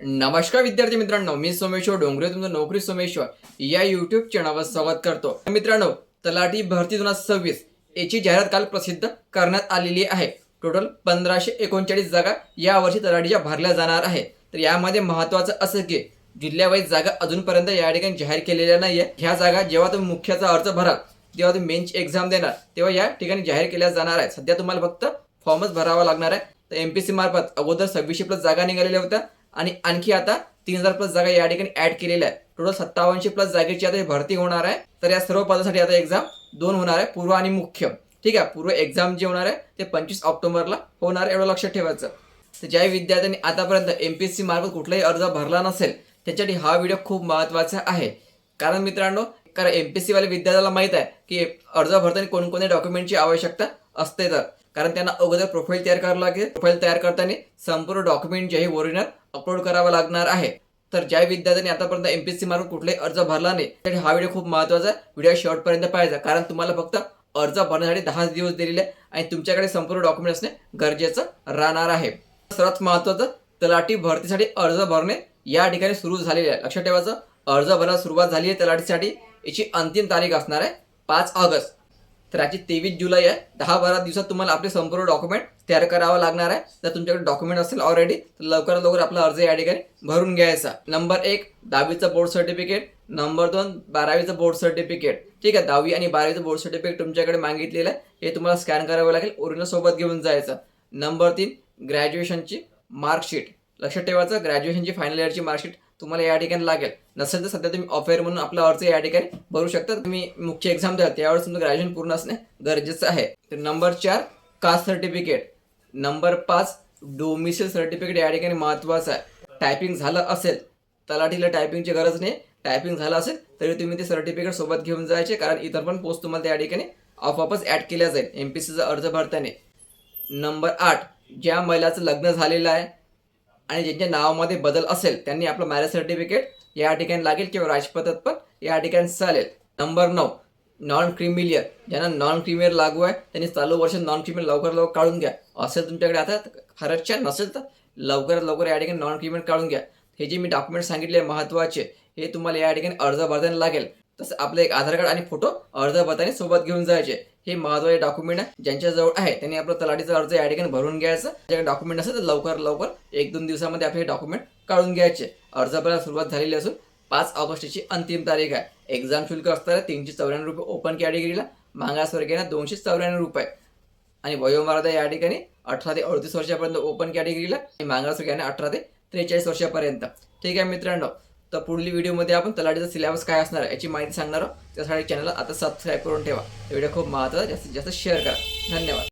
नमस्कार विद्यार्थी मित्रांनो, मी सोमेश्वर डोंगरे तुमचं नोकरी सोमेश्वर या यूट्यूब चॅनलवर स्वागत करतो। मित्रांनो, तलाठी भरती 2026 याची जाहिरात काल प्रसिद्ध करण्यात आलेली आहे। टोटल 1539 जागा यावर्षी तलाठीच्या भरल्या जाणार आहे। तर यामध्ये महत्त्वाचं असं की जिल्ह्यावाईज जागा अजूनपर्यंत या ठिकाणी जाहीर केलेल्या नाहीये। ह्या जागा जेव्हा तुम्ही मुख्याचा अर्ज भराल तेव्हा तुम्ही मेन्स एक्झाम देणार तेव्हा या ठिकाणी जाहीर केल्या जाणार आहे। सध्या तुम्हाला फक्त फॉर्मच भरावा लागणार आहे। तर एमपीसी मार्फत अगोदर 2600+ जागा निघालेल्या होत्या आणि आणखी आता 3000+ जागा या ठिकाणी ऍड केलेल्या आहेत। टोटल 5700+ जागेची आता भरती होणार आहे। तर या सर्व पदासाठी आता एक्झाम 2 होणार आहे, पूर्व आणि मुख्य। ठीक आहे, पूर्व एक्झाम जे होणार आहे ते 25 ऑक्टोबरला होणार, एवढं लक्षात ठेवायचं। तर ज्या विद्यार्थ्यांनी आतापर्यंत एमपीएससी मार्फत कुठलाही अर्ज भरला नसेल त्यासाठी हा व्हिडिओ खूप महत्त्वाचा आहे। कारण मित्रांनो, एमपीएससी वाले विद्यार्थ्याला माहित आहे की अर्ज भरताना कोणकोणत्या डॉक्युमेंटची आवश्यकता असते। तर कारण त्यांना अगोदर प्रोफाईल तयार करावं लागेल। प्रोफाईल तयार करताना संपूर्ण डॉक्युमेंट जे आहे ओरिजिनल अपलोड करावं लागणार आहे। तर ज्या विद्यार्थ्यांनी आतापर्यंत एमपीएससी मार्फत कुठलाही अर्ज भरला नाही त्यासाठी हा व्हिडिओ खूप महत्त्वाचा आहे। व्हिडिओ शेवटपर्यंत पाहायचा, कारण तुम्हाला फक्त अर्ज भरण्यासाठी 10 दिवस दिलेले आहे आणि तुमच्याकडे संपूर्ण डॉक्युमेंट असणे गरजेचं राहणार आहे। सर्वात महत्त्वाचं, तलाठी भरतीसाठी अर्ज भरणे या ठिकाणी सुरू झालेले आहे। लक्षात ठेवायचं, अर्ज भरायला सुरुवात झाली आहे तलाठीसाठी। याची अंतिम तारीख असणार आहे 5 ऑगस्ट। तर याची 23 जुलै आहे। 10-12 दिवसात तुम्हाला आपले संपूर्ण डॉक्युमेंट तयार करावं लागणार आहे। जर तुमच्याकडे डॉक्युमेंट असेल ऑलरेडी तर लवकरात लवकर आपला अर्ज या ठिकाणी भरून घ्यायचा। नंबर 1 10वीचं बोर्ड सर्टिफिकेट, नंबर 2 12वीचं बोर्ड सर्टिफिकेट। ठीक आहे, 10वी आणि 12वीचं बोर्ड सर्टिफिकेट तुमच्याकडे मागितलेलं आहे, हे तुम्हाला स्कॅन करावं लागेल, ओरिजिनल सोबत घेऊन जायचं। नंबर 3 ग्रॅज्युएशनची मार्कशीट। लक्षात ठेवायचं, ग्रॅज्युएशनची फायनल इयरची मार्कशीट तुम्हाला या ठिकाणी लागेल। नसेल तर सध्या तुम्ही ऑफर म्हणून आपला अर्ज या ठिकाणी भरू शकता। तुम्ही मुख्य एक्झाम द्या त्यावेळेस तुमचं ग्रॅज्युएशन पूर्ण असणे गरजेचं आहे। तर number 4 caste certificate, number 5 domicile certificate या ठिकाणी महत्त्वाचं आहे। टायपिंग झालं असेल, तलाठीला टायपिंगची गरज नाही, टायपिंग झालं असेल तरी तुम्ही ते सर्टिफिकेट सोबत घेऊन जायचे, कारण इतर पण पोस्ट तुम्हाला त्या ठिकाणी आपोआपच ऍड केल्या जाईल एमपीसीचा अर्ज भरताना। नंबर 8 ज्या महिलाचं लग्न झालेलं आहे आणि ज्यांच्या नावामध्ये बदल असेल त्यांनी आपलं मॅरेज सर्टिफिकेट या ठिकाणी लागेल किंवा राजपत्रात पण या ठिकाणी चालेल। नंबर 9 नॉन क्रिमिलियर, ज्यांना नॉन क्रिमिलियर लागू आहे त्यांनी चालू वर्ष नॉन क्रिमिलियर लवकर काढून घ्या। असेल तुमच्याकडे आता फारच छान, नसेल तर लवकरात लवकर या ठिकाणी नॉन क्रिमिलियर काढून घ्या। हे जे मी डॉक्युमेंट सांगितले महत्त्वाचे, हे तुम्हाला या ठिकाणी अर्ज भरताना लागेल। तसं आपलं एक आधार कार्ड आणि फोटो अर्ज भरताना सोबत घेऊन जायचे। हे महत्त्वाचे डॉक्युमेंट आहे, ज्यांच्याजवळ आहे त्यांनी आपला तलाठीचा अर्ज या ठिकाणी भरून घ्यायचा। ज्याकडे डॉक्युमेंट असेल तर लवकर 1-2 दिवसामध्ये आपले डॉक्युमेंट काढून घ्यायचे। अर्ज भरायला सुरुवात झालेली असून 5 ऑगस्टची अंतिम तारीख आहे। एक्झाम शुल्क असणार 394 रुपये ओपन कॅटेगरीला, मागासवर्गीयांना 294 रुपये आणि वयोमर्यादा या ठिकाणी 18 ते 38 वर्षापर्यंत ओपन कॅटेगरीला आणि मागासवर्गीयांना 18 ते 43 वर्षापर्यंत। ठीक आहे मित्रांनो, तर पुढील व्हिडिओमध्ये आपण तलाठीचा सिलेबस काय असणार आहे याची माहिती सांगणार आहोत। त्यासाठी चॅनलला आता सबस्क्राईब करून ठेवा। व्हिडिओ खूप महत्त्वाचा, जास्तीत जास्त शेअर करा। धन्यवाद।